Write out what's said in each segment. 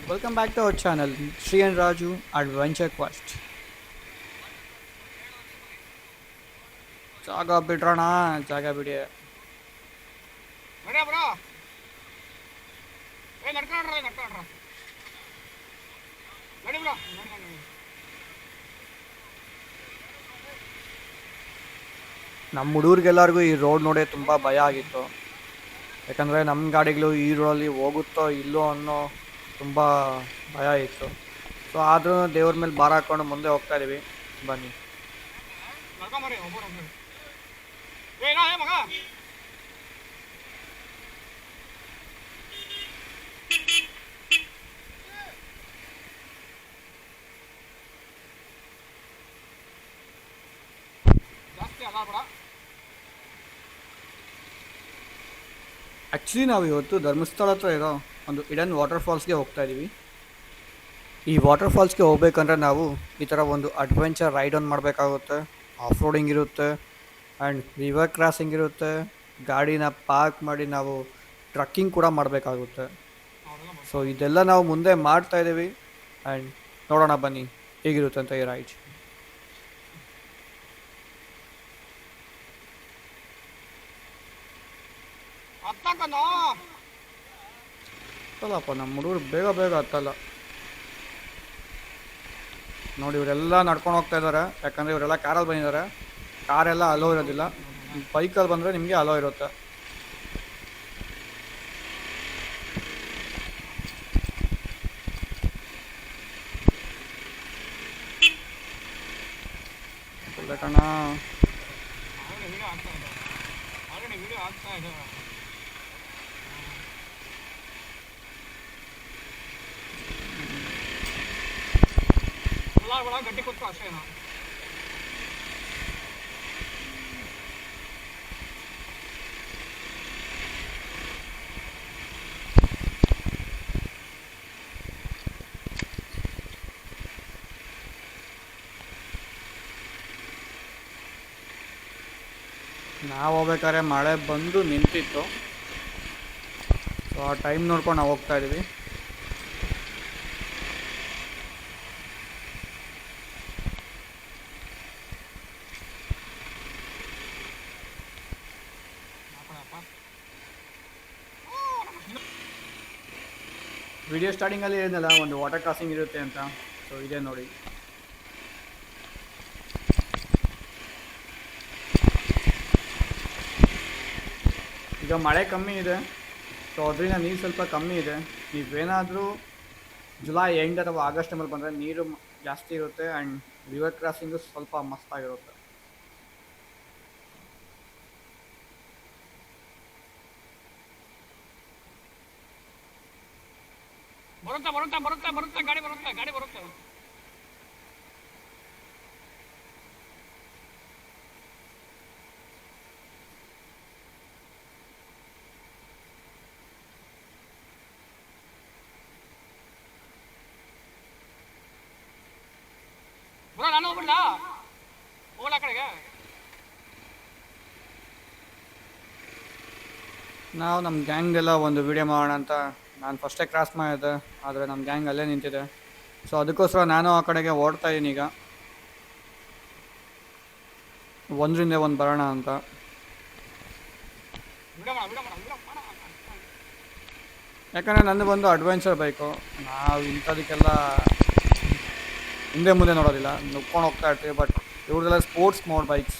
Welcome back to our channel, Sri and Raju Adventure Quest. ಜಾಗ ಬಿಡ್ರೋಣ ಜಾಗ ಬಿಡಿ. ನಮ್ಮ ಹುಡುಗರಿಗೆಲ್ಲರಿಗೂ ಈ ರೋಡ್ ನೋಡೇ ತುಂಬ ಭಯ ಆಗಿತ್ತು. ಯಾಕಂದರೆ ನಮ್ಮ ಗಾಡಿಗಳು ಈ ರೋಡಲ್ಲಿ ಹೋಗುತ್ತೋ ಇಲ್ಲೋ ಅನ್ನೋ ತುಂಬ ಭಯ ಇತ್ತು. ಸೊ ಆದರೂ ದೇವ್ರ ಮೇಲೆ ಭಾರ ಹಾಕ್ಕೊಂಡು ಮುಂದೆ ಹೋಗ್ತಾ ಇದೀವಿ. ಬನ್ನಿ. ಆ್ಯಕ್ಚುಲಿ ನಾವು ಇವತ್ತು ಧರ್ಮಸ್ಥಳ ಹತ್ರ ಇರೋ ಒಂದು ಇಡನ್ ವಾಟರ್ ಫಾಲ್ಸ್ಗೆ ಹೋಗ್ತಾ ಇದ್ದೀವಿ. ಈ ವಾಟರ್ ಫಾಲ್ಸ್ಗೆ ಹೋಗ್ಬೇಕಂದ್ರೆ ನಾವು ಈ ಥರ ಒಂದು ಅಡ್ವೆಂಚರ್ ರೈಡ್ ಆನ್ ಮಾಡಬೇಕಾಗುತ್ತೆ. ಆಫ್ ರೋಡಿಂಗ್ ಇರುತ್ತೆ ಆ್ಯಂಡ್ ರಿವರ್ ಕ್ರಾಸಿಂಗ್ ಇರುತ್ತೆ. ಗಾಡಿನ ಪಾರ್ಕ್ ಮಾಡಿ ನಾವು ಟ್ರಕ್ಕಿಂಗ್ ಕೂಡ ಮಾಡಬೇಕಾಗುತ್ತೆ. ಸೊ ಇದೆಲ್ಲ ನಾವು ಮುಂದೆ ಮಾಡ್ತಾ ಇದ್ದೀವಿ ಆ್ಯಂಡ್ ನೋಡೋಣ ಬನ್ನಿ ಹೇಗಿರುತ್ತೆ ಅಂತ ಈ ರೈಡ್. ಹತ್ತಲ್ಲಪ್ಪ, ನಮ್ಮ ಹುಡುಗರು ಬೇಗ ಬೇಗ ಹತ್ತಲ್ಲ ನೋಡಿ. ಇವರೆಲ್ಲ ನಡ್ಕೊಂಡು ಹೋಗ್ತಾ ಇದ್ದಾರೆ, ಯಾಕಂದರೆ ಇವರೆಲ್ಲ ಕಾರಲ್ಲಿ ಬಂದಿದ್ದಾರೆ. ಕಾರೆಲ್ಲ ಅಲೋ ಇರೋದಿಲ್ಲ, ಬೈಕಲ್ಲಿ ಬಂದರೆ ನಿಮಗೆ ಅಲೋ ಇರುತ್ತೆ. ಕಣ ಗಟ್ಟಿ ಕೊಟ್ಟು ಅಷ್ಟೇ. ನಾವು ಹೋಗ್ಬೇಕಾದ್ರೆ ಮಳೆ ಬಂದು ನಿಂತಿತ್ತು. ಸೊ ಆ ಟೈಮ್ ನೋಡ್ಕೊಂಡು ನಾವು ಹೋಗ್ತಾ ಇದ್ದೀವಿ. ವಿಡಿಯೋ ಸ್ಟಾರ್ಟಿಂಗಲ್ಲಿ ಹೇಳಿದ್ನಲ್ಲ ಒಂದು ವಾಟರ್ ಕ್ರಾಸಿಂಗ್ ಇರುತ್ತೆ ಅಂತ. ಸೊ ಇದೆ ನೋಡಿ. ಈಗ ಮಳೆ ಕಮ್ಮಿ ಇದೆ, ಸೊ ಅದರಿಂದ ನೀರು ಸ್ವಲ್ಪ ಕಮ್ಮಿ ಇದೆ. ನೀವೇನಾದರೂ ಜುಲೈ ಎಂಡ್ ಅಥವಾ ಆಗಸ್ಟ್ ಟೈಮಲ್ಲಿ ಬಂದರೆ ನೀರು ಜಾಸ್ತಿ ಇರುತ್ತೆ ಆ್ಯಂಡ್ ರಿವರ್ ಕ್ರಾಸಿಂಗು ಸ್ವಲ್ಪ ಮಸ್ತಾಗಿರುತ್ತೆ. ಬರುತ್ತೆ ಬರುತ್ತೆ ಬರುತ್ತೆ ಬರುತ್ತೆ ಗಾಡಿ ಬರುತ್ತೆ ಗಾಡಿ ಬರುತ್ತೆ. ನಾನು ಹೋಗ್ಬಿಡ್ಲಾ ಹೋಗ್ಲಾ ಕಡೆಗೆ. ನಾವು ನಮ್ಮ ಗ್ಯಾಂಗ್ದೆಲ್ಲ ಒಂದು ವಿಡಿಯೋ ಮಾಡೋಣ ಅಂತ ನಾನು ಫಸ್ಟೇ ಕ್ರಾಸ್ ಮಾಡಿದೆ, ಆದರೆ ನಮ್ಮ ಗ್ಯಾಂಗ್ ಅಲ್ಲೇ ನಿಂತಿದೆ. ಸೊ ಅದಕ್ಕೋಸ್ಕರ ನಾನು ಆ ಕಡೆಗೆ ಓಡ್ತಾ ಇದ್ದೀನಿ. ಈಗ ಒಂದರಿಂದ ಒಂದು ಬರೋಣ ಅಂತ. ಯಾಕಂದರೆ ನಂದು ಬಂದು ಅಡ್ವೆಂಚರ್ ಬೈಕು, ನಾವು ಇಂಥದಕ್ಕೆಲ್ಲ ಹಿಂದೆ ಮುಂದೆ ನೋಡೋದಿಲ್ಲ, ನುಗ್ಕೊಂಡು ಹೋಗ್ತಾ ಇರ್ತೀವಿ. ಬಟ್ ಇವ್ರದೆಲ್ಲ ಸ್ಪೋರ್ಟ್ಸ್ ಮೋಡ್ ಬೈಕ್ಸ್.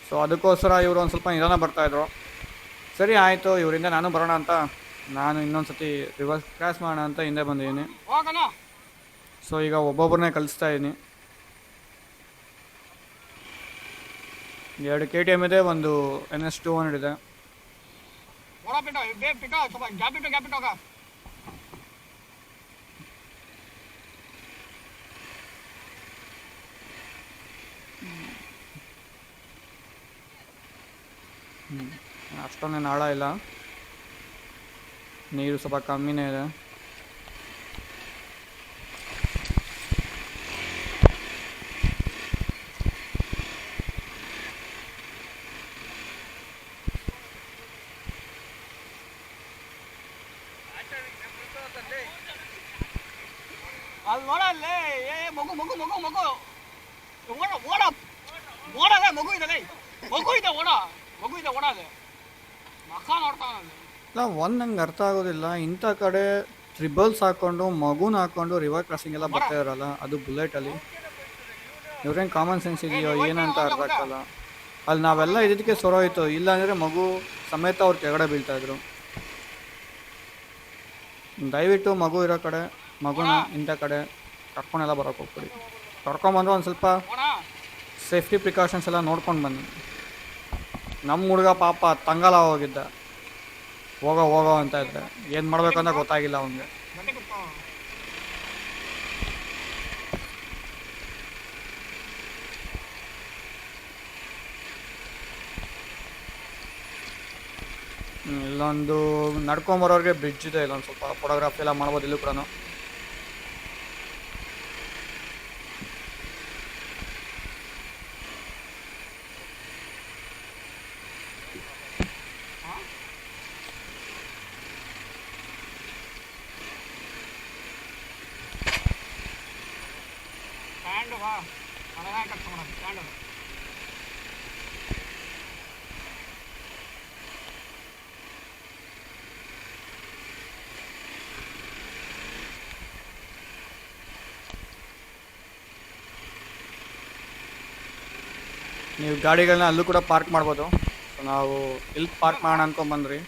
ಸೊ ಅದಕ್ಕೋಸ್ಕರ ಇವರು ಒಂದು ಸ್ವಲ್ಪ ನಿಧಾನ ಬರ್ತಾಯಿದ್ರು. ಸರಿ ಆಯಿತು, ಇವರಿಂದ ನಾನು ಬರೋಣ ಅಂತ ನಾನು ಇನ್ನೊಂದು ಸತಿ ರಿವರ್ಸ್ ಕ್ರಾಸ್ ಮಾಡೋಣ ಅಂತ ಹಿಂದೆ ಬಂದಿದ್ದೀನಿ. ಸೊ ಈಗ ಒಬ್ಬೊಬ್ಬರನ್ನೇ ಕಲಿಸ್ತಾ ಇದ್ದೀನಿ. 2 KTM ಇದೆ, ಒಂದು NS 200 ಇದೆ. ಅಷ್ಟೊಂದೇನು ಆಳ ಇಲ್ಲ, ನೀರು ಸ್ವಲ್ಪ ಕಮ್ಮಿನೇ ಇದೆ. ಓಡಲ್ಲೇ ಏ ಮಗು ಮಗು ಮಗು ಮಗು ಓಡ ಓಡ ಓಡಲ್ಲ ಮಗು ಇದೆ ಮಗು ಇದೆ ಓಡ ಮಗು ಇದೆ ಓಡದೆ ಮಖ ನೋಡ್ತಾವಲ್ಲ. ಇಲ್ಲ ನಂಗೆ ಅರ್ಥ ಆಗೋದಿಲ್ಲ, ಇಂಥ ಕಡೆ ಟ್ರಿಬಲ್ಸ್ ಹಾಕೊಂಡು ಮಗುನ ಹಾಕೊಂಡು ರಿವರ್ ಕ್ರಾಸಿಂಗ್ ಎಲ್ಲ ಬರ್ತಾ ಇರಲ್ಲ, ಅದು ಬುಲೆಟಲ್ಲಿ. ಇವ್ರೇನು ಕಾಮನ್ ಸೆನ್ಸ್ ಇದೆಯೋ ಏನಂತ ಅರ್ಥ ಆಗಲ್ಲ. ಅಲ್ಲಿ ನಾವೆಲ್ಲ ಇದಕ್ಕೆ ಸೊರೋಯ್ತು, ಇಲ್ಲ ಅಂದರೆ ಮಗು ಸಮೇತ ಅವ್ರು ಕೆಳಗಡೆ ಬೀಳ್ತಾಯಿದ್ರು. ದಯವಿಟ್ಟು ಮಗು ಇರೋ ಕಡೆ ಮಗುನ ಇಂಥ ಕಡೆ ಕರ್ಕೊಂಡೆಲ್ಲ ಬರೋಕ್ಕೆ ಹೋಗ್ಬಿಡಿ. ಕರ್ಕೊಂಬಂದ್ರೆ ಒಂದು ಸ್ವಲ್ಪ ಸೇಫ್ಟಿ ಪ್ರಿಕಾಷನ್ಸ್ ಎಲ್ಲ ನೋಡ್ಕೊಂಡು ಬನ್ನಿ. ನಮ್ಮ ಹುಡುಗ ಪಾಪ ತಂಗಾಲ ಹೋಗಿದ್ದ, ಹೋಗೋ ಅಂತ ಇದ್ದೆ, ಏನು ಮಾಡ್ಬೇಕಂತ ಗೊತ್ತಾಗಿಲ್ಲ ಅವನಿಗೆ. ಇಲ್ಲೊಂದು ನಡ್ಕೊಂಬರೋರಿಗೆ ಬ್ರಿಡ್ಜ್ ಇದೆ, ಇಲ್ಲೊಂದು ಸ್ವಲ್ಪ ಫೋಟೋಗ್ರಾಫಿ ಎಲ್ಲ ಮಾಡ್ಬೋದು ಇಲ್ಲೂ ಕೂಡ. ನೀವು ಗಾಡಿಗಳನ್ನ ಅಲ್ಲೂ ಕೂಡ ಪಾರ್ಕ್ ಮಾಡ್ಬೋದು. ನಾವು ಇಲ್ಲಿ ಪಾರ್ಕ್ ಮಾಡೋಣ ಅಂದ್ಕೊಂಬಂದ್ರಿ.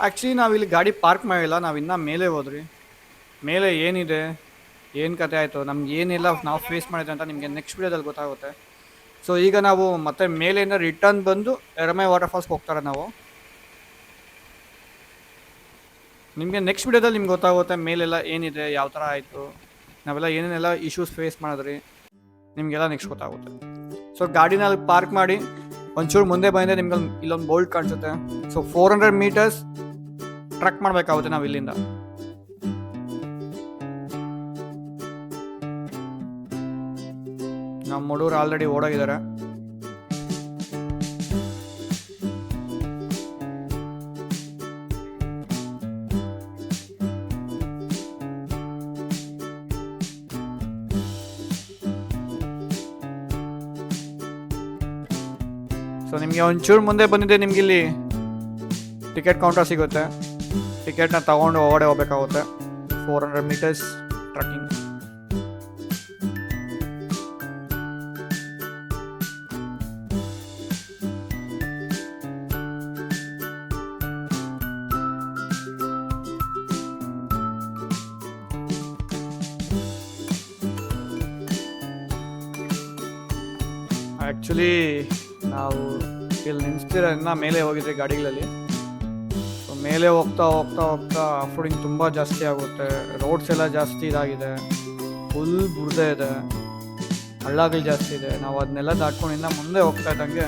ಆ್ಯಕ್ಚುಲಿ ನಾವು ಇಲ್ಲಿ ಗಾಡಿ ಪಾರ್ಕ್ ಮಾಡಿಲ್ಲ, ನಾವು ಇನ್ನೂ ಮೇಲೆ ಹೋದ್ರಿ. ಮೇಲೆ ಏನಿದೆ, ಏನು ಕತೆ ಆಯಿತು, ನಮ್ಗೆ ಏನೆಲ್ಲ ನಾವು ಫೇಸ್ ಮಾಡಿದೆ ಅಂತ ನಿಮಗೆ ನೆಕ್ಸ್ಟ್ ವೀಡಿಯೋದಲ್ಲಿ ಗೊತ್ತಾಗುತ್ತೆ. ಸೊ ಈಗ ನಾವು ಮತ್ತೆ ಮೇಲೆಯಿಂದ ರಿಟರ್ನ್ ಬಂದು ಎರಮೈ ವಾಟರ್ಫಾಲ್ಸ್ಗೆ ಹೋಗ್ತಾರೆ ನಾವು. ನಿಮಗೆ ನೆಕ್ಸ್ಟ್ ವೀಡಿಯೋದಲ್ಲಿ ನಿಮ್ಗೆ ಗೊತ್ತಾಗುತ್ತೆ ಮೇಲೆಲ್ಲ ಏನಿದೆ, ಯಾವ ಥರ ಆಯಿತು, ನಾವೆಲ್ಲ ಏನೇನೆಲ್ಲ ಇಶ್ಯೂಸ್ ಫೇಸ್ ಮಾಡಿದ್ರಿ, ನಿಮಗೆಲ್ಲ ನೆಕ್ಸ್ಟ್ ಗೊತ್ತಾಗುತ್ತೆ. ಸೊ ಗಾಡಿನ ಅಲ್ಲಿ ಪಾರ್ಕ್ ಮಾಡಿ ಒಂಚೂರು ಮುಂದೆ ಬಂದರೆ ನಿಮ್ಗೆ ಇಲ್ಲೊಂದು ಬೋಲ್ಟ್ ಕಾಣಿಸುತ್ತೆ. ಸೊ 400 ಮೀಟರ್ಸ್ ಟ್ರಕ್ ಮಾಡಬೇಕಾಗುತ್ತೆ ನಾವು ಇಲ್ಲಿಂದ. ನಮ್ಮ ಹುಡುಗರು ಆಲ್ರೆಡಿ ಓಡೋಗಿದ್ದಾರೆ. ಸೊ ನಿಮಗೆ ಒಂಚೂರು ಮುಂದೆ ಬಂದಿದೆ, ನಿಮ್ಗೆ ಇಲ್ಲಿ ಟಿಕೆಟ್ ಕೌಂಟರ್ ಸಿಗುತ್ತೆ. ಟಿಕೆಟ್ನ ತಗೊಂಡು ಹೊರಗಡೆ ಹೋಗ್ಬೇಕಾಗುತ್ತೆ. 400 ಮೀಟರ್ಸ್ ಟ್ರಕ್ಕಿಂಗ್. ಆ್ಯಕ್ಚುಲಿ ನಾವು ಇಲ್ಲಿ ನಿಲ್ಲಿಸ್ತಿರೋ ಇನ್ನೂ ಮೇಲೆ ಹೋಗಿದ್ರಿ ಗಾಡಿಗಳಲ್ಲಿ. ಸೊ ಮೇಲೆ ಹೋಗ್ತಾ ಹೋಗ್ತಾ ಹೋಗ್ತಾ ಆಫ್ರೋಡಿಂಗ್ ತುಂಬ ಜಾಸ್ತಿ ಆಗುತ್ತೆ. ರೋಡ್ಸ್ ಎಲ್ಲ ಜಾಸ್ತಿ ಇದಾಗಿದೆ, ಫುಲ್ ಬುರ್ದೆ ಇದೆ, ಹಳ್ಳಗಳು ಜಾಸ್ತಿ ಇದೆ. ನಾವು ಅದನ್ನೆಲ್ಲ ದಾಟ್ಕೊಂಡು ಇನ್ನು ಮುಂದೆ ಹೋಗ್ತಾ ಇದ್ದಂಗೆ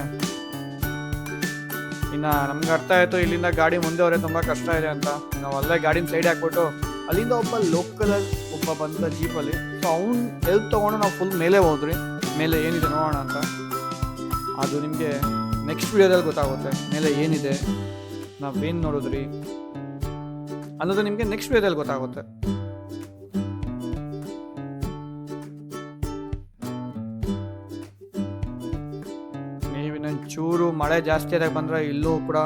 ಇನ್ನು ನಮ್ಗೆ ಅರ್ಥ ಆಯಿತು ಇಲ್ಲಿಂದ ಗಾಡಿ ಮುಂದೆ ಹೋದ್ರೆ ತುಂಬ ಕಷ್ಟ ಇದೆ ಅಂತ. ನಾವು ಅಲ್ಲೇ ಗಾಡಿನ ಸೈಡ್ ಹಾಕ್ಬಿಟ್ಟು ಅಲ್ಲಿಂದ ಒಬ್ಬ ಲೋಕಲಲ್ಲಿ ಒಬ್ಬ ಬಂದ ಜೀಪಲ್ಲಿ, ಸೊ ಅವ್ನು ಹೆಲ್ಪ್ ತೊಗೊಂಡು ನಾವು ಫುಲ್ ಮೇಲೆ ಹೋದ್ರಿ. ಮೇಲೆ ಏನಿದೆ ನೋಡೋಣ ಅಂತ. ಅದು ನಿಮಗೆ ನೆಕ್ಸ್ಟ್ ವೀಡಿಯೋದಲ್ಲಿ ಗೊತ್ತಾಗುತ್ತೆ ಮೇಲೆ ಏನಿದೆ, ನಾವೇನು ನೋಡಿದ್ರಿ ಅನ್ನೋದು ನಿಮಗೆ ನೆಕ್ಸ್ಟ್ ವೀಡಿಯೋದಲ್ಲಿ ಗೊತ್ತಾಗುತ್ತೆ. ನೀವಿನ್ನೊಂಚೂರು ಮಳೆ ಜಾಸ್ತಿ ಆದಾಗ ಬಂದರೆ ಇಲ್ಲೂ ಕೂಡ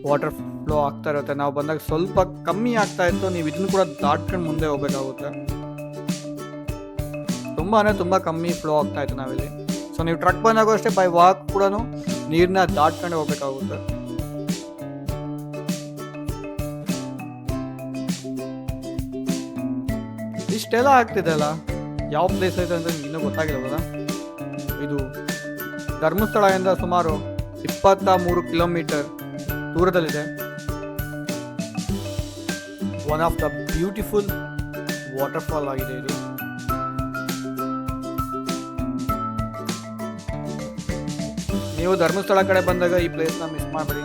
ವಾಟರ್ ಫ್ಲೋ ಆಗ್ತಾ ಇರುತ್ತೆ. ನಾವು ಬಂದಾಗ ಸ್ವಲ್ಪ ಕಮ್ಮಿ ಆಗ್ತಾ ಇತ್ತು, ನೀವು ಇದನ್ನು ಕೂಡ ದಾಟ್ಕೊಂಡು ಮುಂದೆ ಹೋಗ್ಬೇಕಾಗುತ್ತೆ. ತುಂಬ ಕಮ್ಮಿ ಫ್ಲೋ ಆಗ್ತಾ ಇತ್ತು ನಾವಿಲ್ಲಿ. ಸೊ ನೀವು ಟ್ರಕ್ ಬಂದಾಗೂ ಅಷ್ಟೇ ಬೈ ವಾಕ್ ಕೂಡ ನೀರನ್ನ ದಾಟ್ಕೊಂಡು ಹೋಗ್ಬೇಕಾಗುತ್ತೆ. ಇಷ್ಟೆಲ್ಲ ಆಗ್ತಿದೆ ಅಲ್ಲ, ಯಾವ ಪ್ಲೇಸ್ ಐತೆ ಅಂತ ನಿಮ್ಗೆ ಇನ್ನೂ ಗೊತ್ತಾಗಿಲ್ಲ. ಇದು ಧರ್ಮಸ್ಥಳದಿಂದ ಸುಮಾರು 23 ಕಿಲೋಮೀಟರ್ ದೂರದಲ್ಲಿದೆ. One of the beautiful waterfall ಆಗಿದೆ ಇದು. ನೀವು ಧರ್ಮಸ್ಥಳ ಕಡೆ ಬಂದಾಗ ಈ ಪ್ಲೇಸ್ನ ಮಿಸ್ ಮಾಡಬೇಡಿ.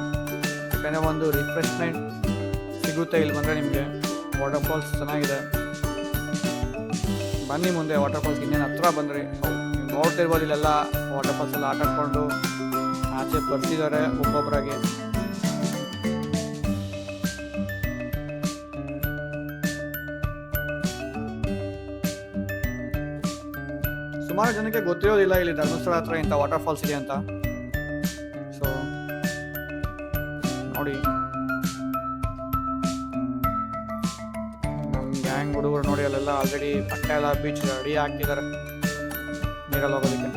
ಯಾಕಂದರೆ ಒಂದು ರಿಫ್ರೆಶ್ಮೆಂಟ್ ಸಿಗುತ್ತೆ ಇಲ್ಲಿ ಬಂದರೆ ನಿಮಗೆ. ವಾಟರ್ಫಾಲ್ಸ್ ಚೆನ್ನಾಗಿದೆ, ಬನ್ನಿ ಮುಂದೆ ವಾಟರ್ಫಾಲ್ಸ್ ಇನ್ನೇನು ಹತ್ರ ಬಂದ್ರಿ. ನೀವು ನೋಡ್ತಿರ್ಬೋದು ಇಲ್ಲೆಲ್ಲ ವಾಟರ್ಫಾಲ್ಸ್ ಎಲ್ಲ ಆಟ ಆಡ್ಕೊಂಡು ಆಚೆ ಬರ್ತಿದ್ದಾರೆ ಒಬ್ಬೊಬ್ಬರಾಗಿ. ಸುಮಾರು ಜನಕ್ಕೆ ಗೊತ್ತಿರೋದಿಲ್ಲ ಇಲ್ಲಿ ಧರ್ಮಸ್ಥಳ ಹತ್ರ ಇಂಥ ವಾಟರ್ ಫಾಲ್ಸ್ ಇದೆ ಅಂತ. ಸೊ ನೋಡಿ, ನಮ್ಮ ಗ್ಯಾಂಗ್ ಹುಡುಗರು ನೋಡಿ ಅಲ್ಲೆಲ್ಲ ಆಲ್ರೆಡಿ ಬಟ್ಟೆ ಎಲ್ಲ ಬೀಚ್ ರೆಡಿ ಆಗ್ತಿದ್ದಾರೆ ನೀರಲ್ಲಿ ಹೋಗೋದಕ್ಕೆ.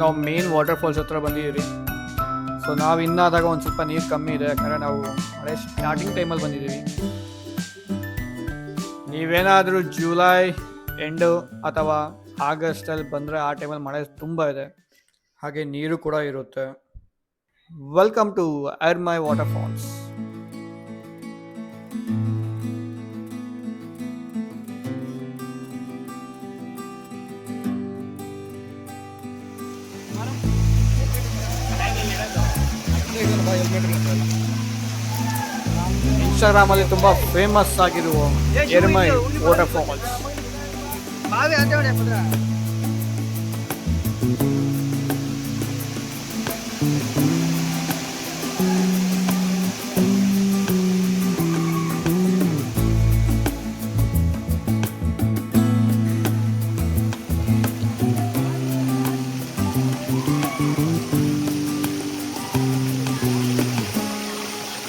ನಾವು ಮೇನ್ ವಾಟರ್ ಫಾಲ್ಸ್ ಹತ್ರ ಬಂದಿದ್ದೀವಿ. ಸೊ ನಾವು ಇನ್ನಾದಾಗ ಒಂದು ಸ್ವಲ್ಪ ನೀರು ಕಮ್ಮಿ ಇದೆ, ಯಾಕಂದರೆ ನಾವು ಮಳೆ ಸ್ಟಾರ್ಟಿಂಗ್ ಟೈಮಲ್ಲಿ ಬಂದಿದ್ದೀವಿ. ನೀವೇನಾದರೂ ಜುಲೈ ಎಂಡು ಅಥವಾ ಆಗಸ್ಟಲ್ಲಿ ಬಂದರೆ ಆ ಟೈಮಲ್ಲಿ ಮಳೆ ತುಂಬ ಇದೆ, ಹಾಗೆ ನೀರು ಕೂಡ ಇರುತ್ತೆ. Welcome to Ermai water falls. ಇನ್ಸ್ಟಾಗ್ರಾಮಲ್ಲಿ ತುಂಬ ಫೇಮಸ್ ಆಗಿರುವ ಎರ್ಮೈ ವಾಟರ್ ಫಾಲ್ಸ್.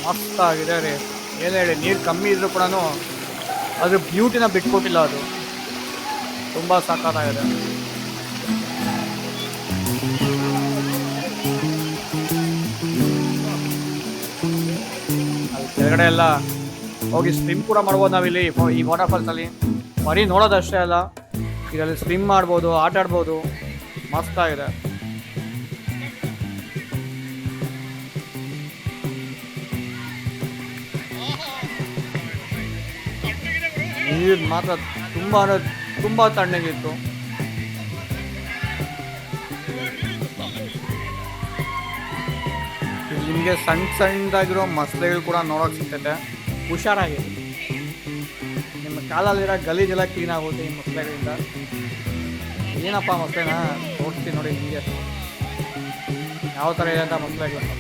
ಮಸ್ತ್ ಆಗಿದೆ ರೀ. ಏನು ಹೇಳಿ, ನೀರು ಕಮ್ಮಿ ಇದ್ರೂ ಕೂಡ ಅದ್ರ ಬ್ಯೂಟಿನ ಬಿಟ್ಕೊಟ್ಟಿಲ್ಲ. ಅದು ತುಂಬ ಸಖತ್ತಾಗಿದೆ. ಅಲ್ಲಿ ಕೆಳಗಡೆ ಎಲ್ಲ ಹೋಗಿ ಸ್ವಿಮ್ ಕೂಡ ಮಾಡ್ಬೋದು ನಾವಿಲ್ಲಿ ಈ ವಾಟರ್ ಫಾಲ್ಸಲ್ಲಿ. ಬರೀ ನೋಡೋದಷ್ಟೇ ಅಲ್ಲ, ಇದರಲ್ಲಿ ಸ್ವಿಮ್ ಮಾಡ್ಬೋದು, ಆಟ ಆಡ್ಬೋದು. ಮಸ್ತಾಗಿದೆ. ನೀರು ಮಾತ್ರ ತುಂಬ ತಣ್ಣಗಿತ್ತು. ನಿಮಗೆ ಸಣ್ಣದಾಗಿರೋ ಮೊಸಳೆಗಳು ಕೂಡ ನೋಡೋಕೆ ಸಿಗ್ತೈತೆ. ಹುಷಾರಾಗಿ, ನಿಮ್ಮ ಕಾಲಲ್ಲಿರೋ ಗಲೀಜೆಲ್ಲ ಕ್ಲೀನ್ ಆಗುತ್ತೆ ಈ ಮೊಸಳೆಗಳಿಂದ. ಏನಪ್ಪ ಮೊಸಳೆನ ತೋರಿಸ್ತೀನಿ ನೋಡಿ ನಿಮಗೆ ಯಾವ ಥರ ಇದೆ ಅಂತ ಮೊಸಳೆಗಳು.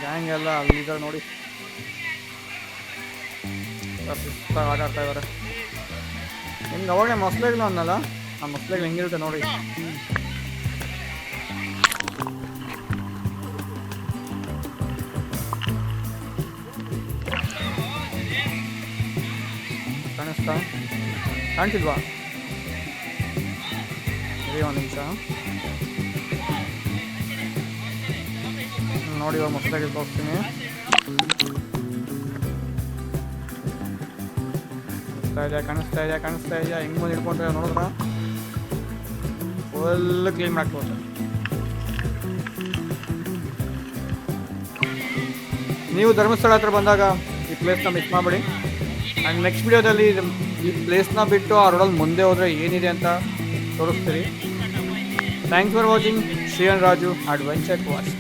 ಗ್ಯಾಂಗ್ ಎಲ್ಲ ಅಲ್ಲಿದ್ದಾರೆ ನೋಡಿ, ಸುಸ್ತಾಗಿ ಆಟಾಡ್ತಾ ಇದ್ದಾರೆ. ನಿಮ್ಗೆ ಅವಾಗಲೇ ಮೊಸಳೆಗಳು ಅನ್ನಲ್ಲ, ಆ ಮೊಸಳೆಗಳು ಹೆಂಗಿರುತ್ತೆ ನೋಡಿ. ಕಾಣಿಸಿಲ್ವಾ? ಸರಿ, ಒಂದು ನಿಮಿಷ ನೋಡಿ, ಇವಾಗ ಮೊಸಳೆಗಳು ತೋರಿಸ್ತೀನಿ. ಕಾಣಿಸ್ತಾ ಇದೆಯಾ ಹೆಂಗ್ ಬಂದು ಹಿಡ್ಕೊಂಡ್ರೆ ನೋಡಿದ್ರ ಫುಲ್ ಕ್ಲೀನ್ ಮಾಡ್ಕೋತ. ನೀವು ಧರ್ಮಸ್ಥಳ ಹತ್ರ ಬಂದಾಗ ಈ ಪ್ಲೇಸ್ನ ಮಿಸ್ ಮಾಡಬೇಡಿ. ಆ್ಯಂಡ್ ನೆಕ್ಸ್ಟ್ ವಿಡಿಯೋದಲ್ಲಿ ಈ ಪ್ಲೇಸ್ನ ಬಿಟ್ಟು ಆ ರೋಡಲ್ಲಿ ಮುಂದೆ ಹೋದರೆ ಏನಿದೆ ಅಂತ ತೋರಿಸ್ತೀರಿ. Thanks for watching. Shreyan Raju adventure cost.